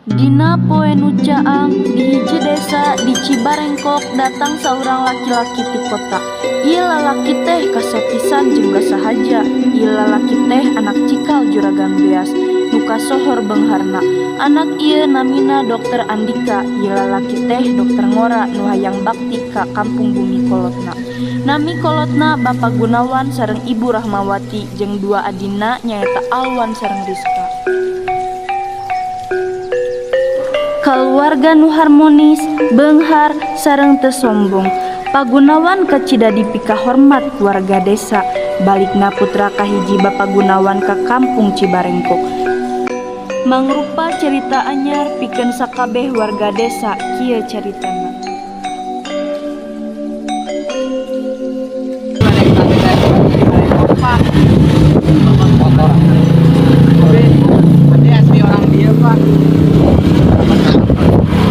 Dina poe nu caang di hiji desa di Cibarengkok datang saurang laki-laki ti kota. Ieu lalaki teh kasepisan jeung sahaja. Ieu lalaki teh anak cikal juragan beas nu kasohor beungharna. Anak ieu namina Dokter Andika. Ieu lalaki teh dokter ngora nu hayang bakti ka kampung bumi kolotna. Nami kolotna Bapak Gunawan sareng Ibu Rahmawati jeung dua adina nyaeta Alwan sareng Rizka. Keluarga nu harmonis, beunghar sareng teu sombong. Pagunawan kacidadi pika hormat keluarga desa. Balikna putra kahiji Bapak Gunawan ka kampung Cibarengkok. Mangrupa cerita anyar pikeun sakabeh warga desa. Kieu caritana.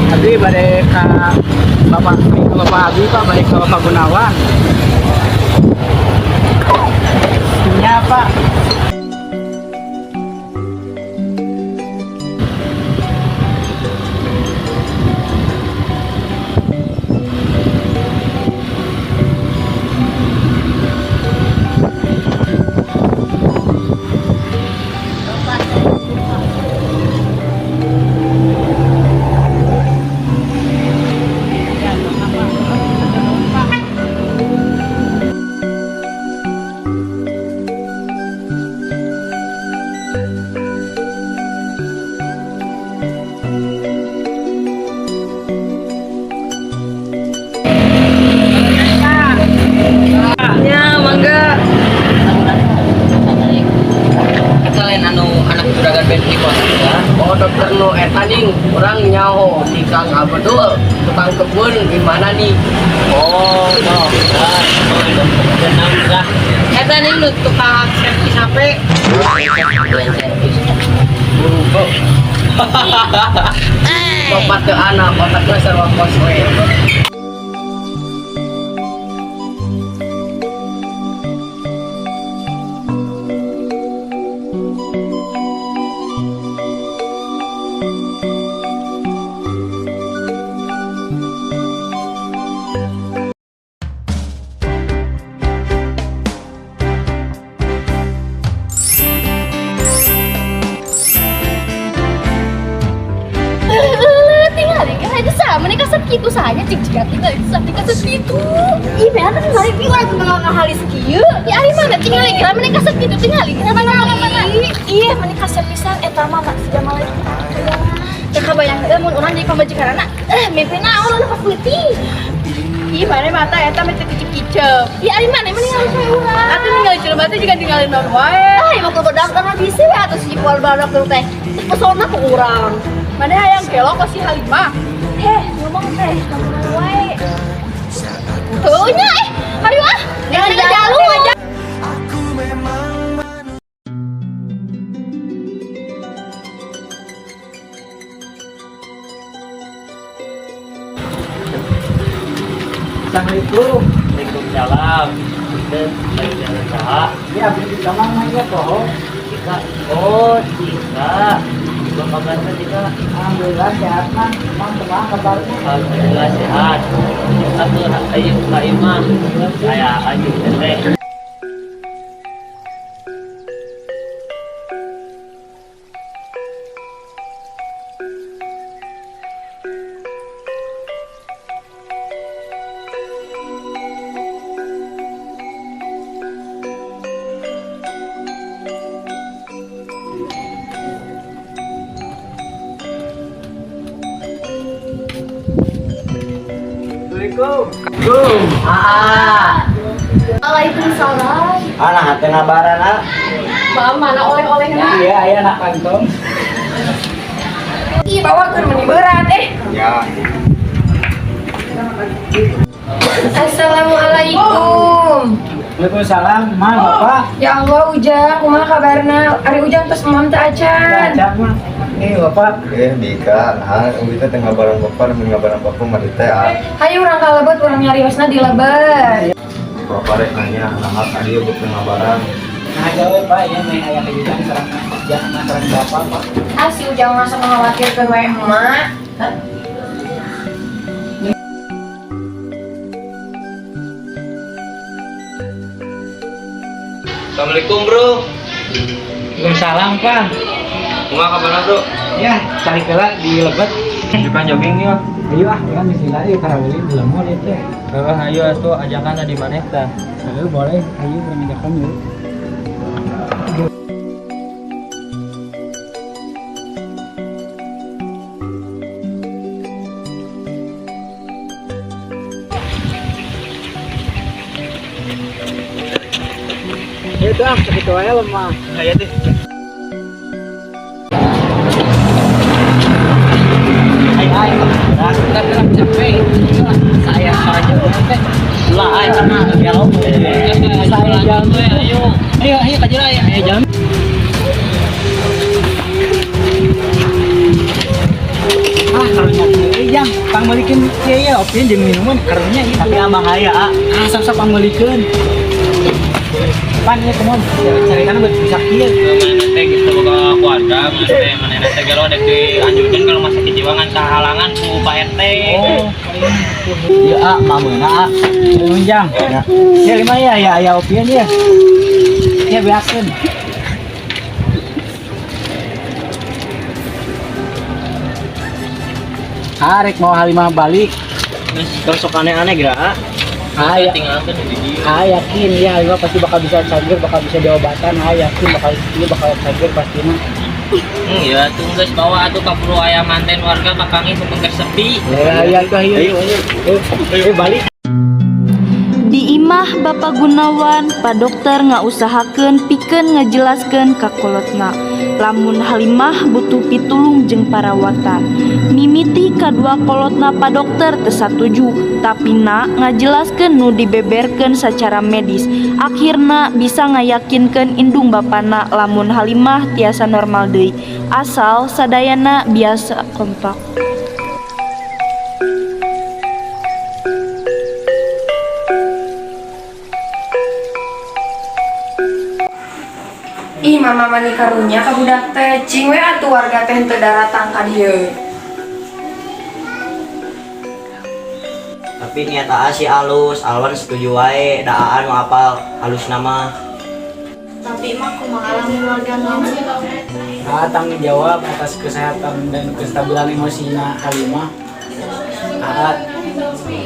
Tadi balik ke Bapak Abi Pak, balik ke Bapak Gunawan. Iya Pak. Ya, mangga. Kita lain anak juragan benti kota. Oh dokter nu eta ning urang nyaho di Kang Abdul tukang kebun di mana nih? Oh dokter. Eta nih nu tukang servis HP. Bapak teu anak otakna sarua kos we. Sama nih kasep kitu saja cik tinggal di kasep kitu. Ih bener tinggal di orang tengah ngahalis kieu. Ya ari mana tinggal di kira mana kasep kitu tinggal di mana. Iya mana kasep pisan eta mah sudah malah. Teu kabayang mun urang jadi pamajikanana. Mimpi naon nu pas peuting. Ih mana mata eta mah teu kicep. Iya ari mana ninggalin saya urang. Atuh ninggalin jelema teh juga ninggalin naon wae. Emang kudu daftar mah bisi we atuh si kual badak teh teh. Pesona ku urang. Mana hayang gelo ka si Halimah. Ngomong teh, ngomong wae. Tuh nya hari wah. Jangan jalu aja. Assalamualaikum. Waalaikumsalam. Kita lagi jalan saha. Ya abdi di kamar mah ya toh. Cika. Oh, Cika. Belum kabarnya Cika. Alhamdulillah sehat mah. Emang tenang kabarnya. Alhamdulillah sehat. Atur ayo Kak Imam. Saya Ayu Teteh. Assalamualaikum. Waalaikumsalam. Anak hati ngabaran ah. Mana oleh-olehnya? Iya, aya anak kantong. Ih bawa ke meni berat Ya. Assalamualaikum. Waalaikumsalam, mah Bapak. Ya Allah Ujang, kumaha kabarna? Ari Ujang tos mamam teh acan. Ajak mah. Bapak. Bika, nah, kita tengah barang bapak, dengan barang bapak mari teh. Hayu urang kalebet urang nyariosna di leber. Bapak rek nanya, anak tadi buat tengah barang. Nah, jauh Pak, ya main ayah kejutan serang. jangan masalah bapak pak. Asih jangan merasa mengkhawatirkan wae emak. Assalamualaikum bro. Waalaikumsalam pak. Bunga kabar bro? Ya cari kela di lebet. Bukan jogging nih. Ayo ah kan bismillah ya para wali belum mau lihat ya. Ayo tuh ajakan di mana ta? Ayo boleh, ayo mengajakkan yuk. Itu ah, segitu aja lemah. Ayo deh. Hai, kita capek. Saya saja teh. Lah, ai karena galau. Saya jam ayo. Ayo kajula ya. Ayo jam. Ah, karunya jam. Pangbalikin kieu ya, opieun jeung minuman karunya ieu. Tapi abah aya, asa pangbalikin. Pan ya teman, cari kan buat bisa kieu. Mana teh gitu ke keluarga, mana teh kalau ada dianjurkan kalau masih kejiwangan kehalangan ku Pak RT. Oh, iya ah, mamena ah, nunjang. Ya lima ya opieun ya. Ya biasain. Arek mau Halimah balik. Terus sok aneh-aneh gerak. Ya. Tinggalkan di dia. Yakin ya Halimah pasti bakal bisa cager, bakal bisa diobatan. Yakin bakal cager pastinya. Ya tuh guys bawa atuh kapuru ayam manten warga pakangi pembengkar sepi. Ya ayo balik. Di imah Bapak Gunawan, Pak Dokter ngausahakeun pikeun ngajelaskeun ka kolotna. Lamun Halimah butuh pitulung jeung parawatan. Mimiti kadua kolotna Pak Dokter teu satuju, tapi ngajelaskeun nu dibeberkeun secara medis. Akhirna bisa ngayakinkeun indung bapana lamun Halimah tiasa normal deui. Asal sadayana biasa kompak. Ih mama mani karunya ka budak teh cing we atuh warga teh teu daratang ka dieu. Tapi niat AA sih halus, Alwan setuju wae, da AA nu apal halus nama. Tapi mah kumaha lamun warga ngomong. Tanggung jawab atas kesehatan dan kestabilan emosinya Halimah.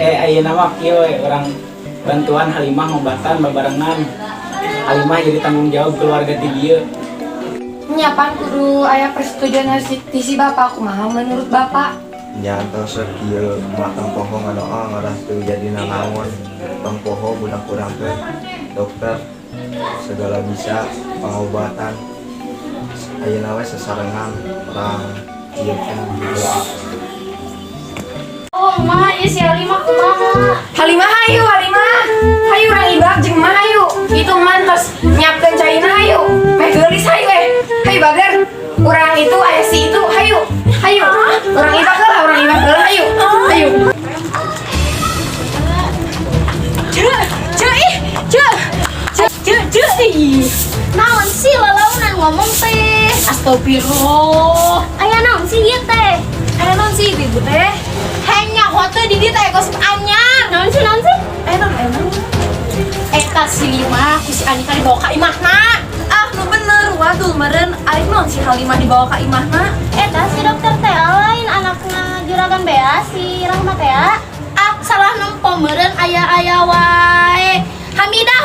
Ayeuna mah kieu orang bantuan Halimah ngobatan babarengan. Halimah jadi tanggung jawab keluarga di dieu. Nyapan kudu aya persetujuan ti si bapak kumaha menurut bapak? Jangan terus kieu makan poho ngadoa ngaras teu jadi nanaon. Tong poho budak kurang teh dokter segala bisa pengobatan. Ayeuna we sasarengan orang ieu kan doa. Oh, mah ieu si Halimah kumaha? Halimah hayu hayu urang ibak jeung mah hayu itu man tos nyiapkeun caina hayu meh geulis hayu hayu bager urang itu aya si itu hayu urang ibak heula hayu Naon sih lalaunan ngomong teh? astagfirullah Aya naon sih ieu teh? aya naon sih ibu teh hanya hotel di dieu teh gosip anyar Naon sih? aya naon eta si Lima ku si Anika dibawa ka imahna nu bener waduh meureun ari naon si Halimah dibawa ka imahna Eta si dokter teh lain anakna juragan bea si Rahma teh. salah nempo meureun aya wae Hamidah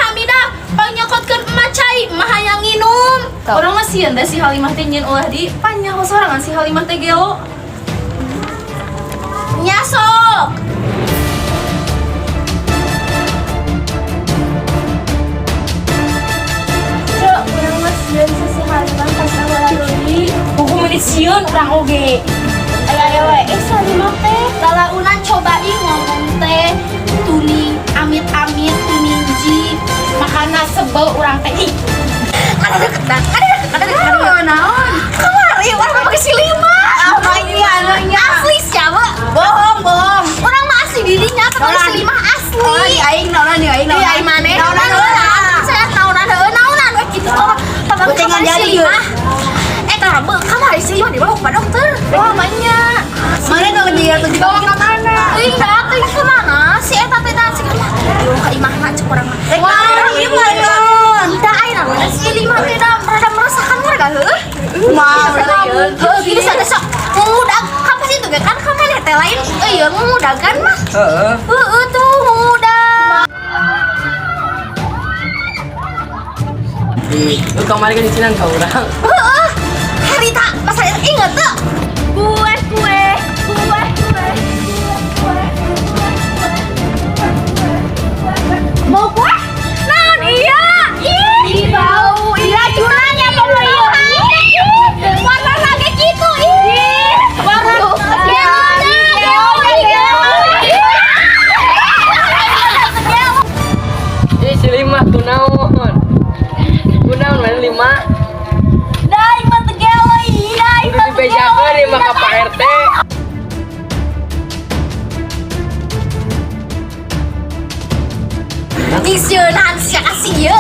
panyokotkeun emak cai emah hayang nginum urang mah sieun teh si Halimah teh nyeun ulah di panyaho sorangan si Halimah teh gelo nyasok Urang mah sieun si Halimah pas awal deui. hukum menit sieun urang oge Aya we Halimah teh lalaunan cobain ngomong teh tuni amit-amit tuniji makana sebel urang teh ih ada deket naon? kemari urang mah si Lima asli siapa bohong Urang mah asli dirinya pakai si Lima asli. aing naonan aing maneh Saya naonan we kitu orang. Kucingan jadi sih yang dibawa ke dokter. Wah banyak. Mana dong dia tuh dibawa ke mana? Enggak, tuh ke mana? Si eta teh dan si kemana? Aduh, ka imah mah cek urang mah. Wah, iya mana? Tidak air namanya si lima tidak rada merasakan warga heuh. Mah, Heuh, gini saja sok. Mudah kapas itu ge kan kamane teh lain. Iya, mudah kan mah. Heeh. Heuh tuh mudah. Lu kemarin kan isinan kau orang. Heuh. Harita, masalah inget tuh. Kue. Mau kue? Naon iya? Ih, bau. Iya, curangnya pokok iya. Warna lagi gitu. Ih, warna Si Lima kunaon? Kunaon mana Lima? Dai mah tegelo iya, Udah dibejakeun di maka Pak RT. Diseunan sia kasih ya.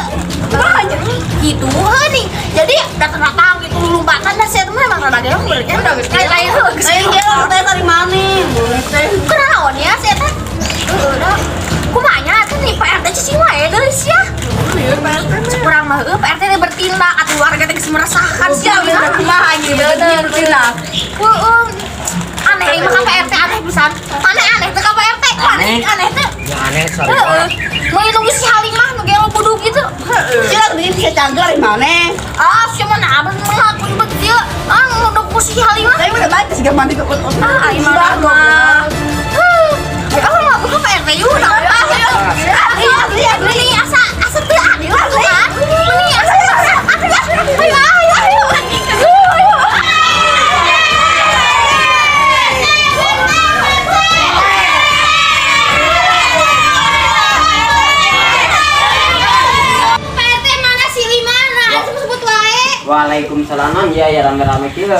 Banyak gitu nih. Jadi datang-datang gitu lompatan dah saya teman emang rada gelong berarti udah geus lain heuh geus gelong teh tadi mani. Kunaon ya saya teh? Udah. Kumanya teh nih Pak RT cicing wae geus ya. Kurang mah Pak RT teh bertindak atuh warga teh geus meresahkan sia kumaha anjing bertindak. Heeh. Aneh mah Pak RT aneh pisan. Aneh teh ka Pak RT. Aneh teh. Ya aneh Heeh. Mau nunggu si Halimah nu gelo buduk gitu. Cila gini bisa cagar di mana? Ah, siapa nak abang mengaku begitu? Ah, nunggu si Halimah. Saya udah baca sih mandi ke Ah, Imah mah. Ya Allah, nggak buka PRT yuk, nggak apa? Lihat, ini asa tuh adil tuh kan? Ini asa, ayo. PRT mana si Lima? Nah, sebut wae. Waalaikumsalam ya rame-rame kieu.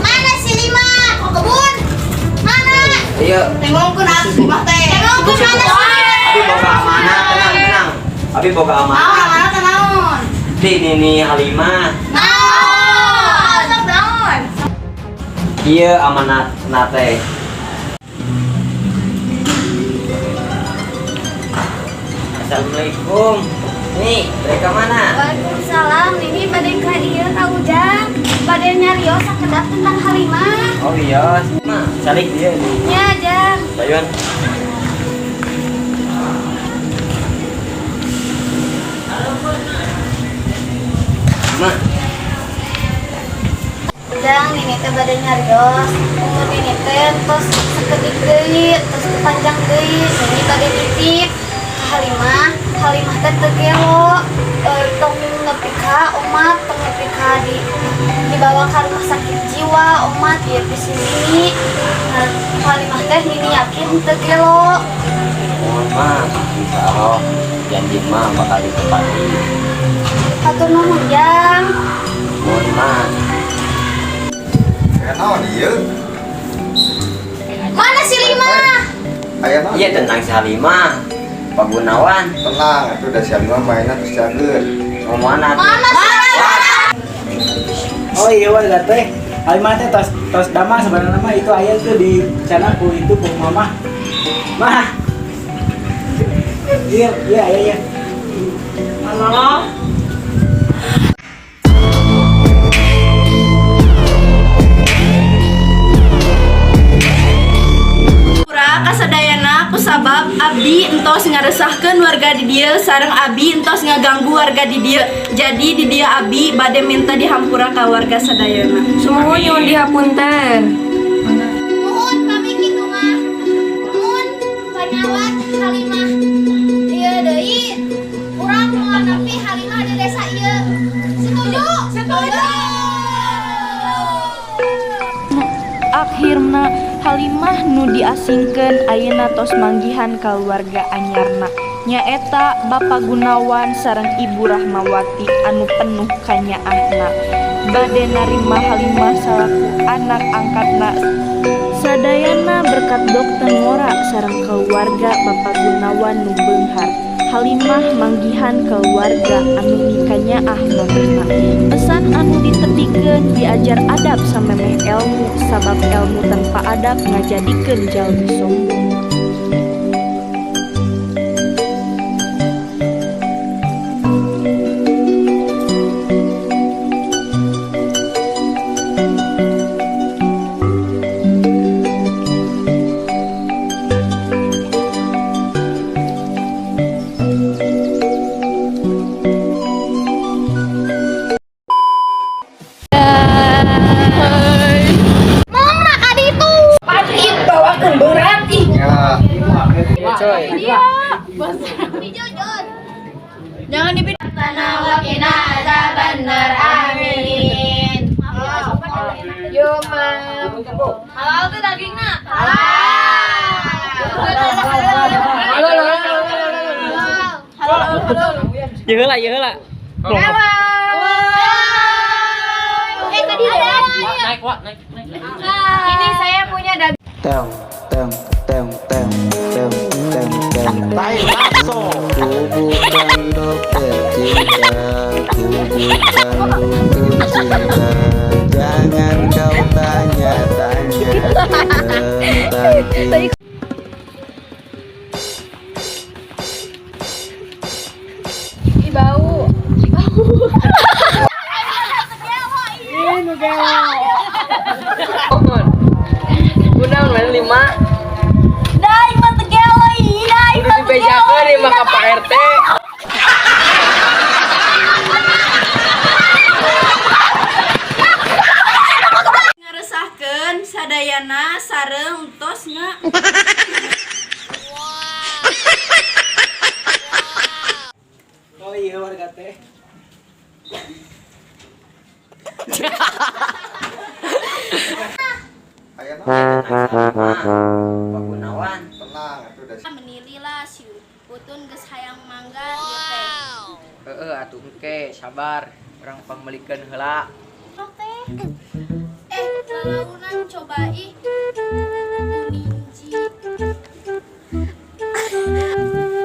Mana si Lima? Ke kebun? Mana? Iya. Tengokkeun atuh mah teh. Tengokkeun mana Abi boga amanah, tenang. Abi boga amanah. Mana teh naon? Ini Halimah. Naon? Iya amanat nate. Assalamualaikum. Nih, mereka mana? Waalaikumsalam. Ini badai ka ieu ka Ujang. Badai nyarios sakedap tentang Halimah. Oh iya, Ma, salik dia ini. Ya, Jang. Bayuan. Ma, Jang, ini teh badai nyarios. Umur ini teh tos sakedik deui, tos panjang deui. Ini badai titip ka Halimah. Halimah teh teu gelo. Tong nepi ka omat, tong nepi ka dibawa ka rumah sakit jiwa omat ieu di sini. Halimah teh ini yakin teu gelo. mohon Ma, insya Allah janji Ma bakal ditepati. Hatur nuhun, Jang. Mohon Ma. Naon ieu? Mana si Lima? Aya naon? Iya tentang si Halimah. Pak Gunawan, Tenang, itu udah siap mah mainnya terus cager. mau mana? Mana si Lima? Oh iya warga teh. Halimah teh tos damang sebenarnya mah itu aya tuh di sana ku itu ku mama. Mah. Iya. Halo. Kasadayana kusabab abdi entos ngaresahkeun warga di dieu sareng abdi entos ngaganggu warga di dieu. Jadi di dieu abdi bade minta dihampura ka warga sadayana. Sumuhun nyuwun dihapunten. Nuhun pamit kitu mah. Nuhun panyawat Halimah. Akhirna Halimah nu diasingkeun ayeuna tos manggihan keluarga anyarna nyaeta Bapak Gunawan sareng Ibu Rahmawati anu penuh kanyaahna bade narima Halimah salaku anak angkatna sadayana berkat dokter Ngora sareng keluarga Bapak Gunawan nu beunghar. Halimah manggihan keluarga anu mikanyaah mamina. Pesan anu ditepikeun diajar adab samemeh ilmu sabab ilmu tanpa adab ngajadikeun jalmi sombong. Ih, bawakeun berat ih. Jangan dipindah. Tanah wakina ada bener amin. Yo, Mam. Halal tuh dagingnya. Yeula yeula. Tadi ada. Naik, Wak, naik. Ini saya punya daging. Tem tem tem tem tem tem tem. Tai masuk. Ku bukan dokter cinta, ku bukan dokter cinta. Jangan kau tanya-tanya tentang cinta. Ih, bau. Gunang main 5. Dai mah tegeloi, dai Udah dibejakeun di mah ka Pak RT. Ngaresahkeun sadayana sareng entosna. Oh iya warga teh. Pak Gunawan. Tenang, itu udah Menililah si Utun geus hayang mangga ieu teh. Heeh atuh engke sabar. Urang pamelikeun heula. Sok teh. Lalaunan coba ih. Tuninji.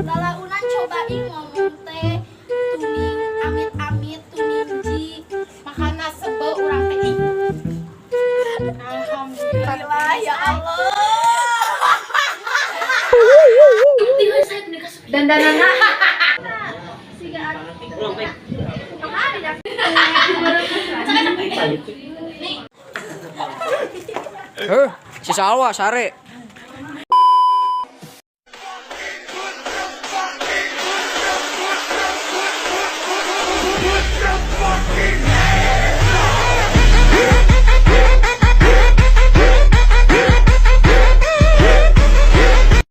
Lalaunan coba ih ngomong teh. Tuning amit-amit tuninji. Makana sebel urang teh ih. Alhamdulillah ya Allah. Dandanana. Si Salwa sare.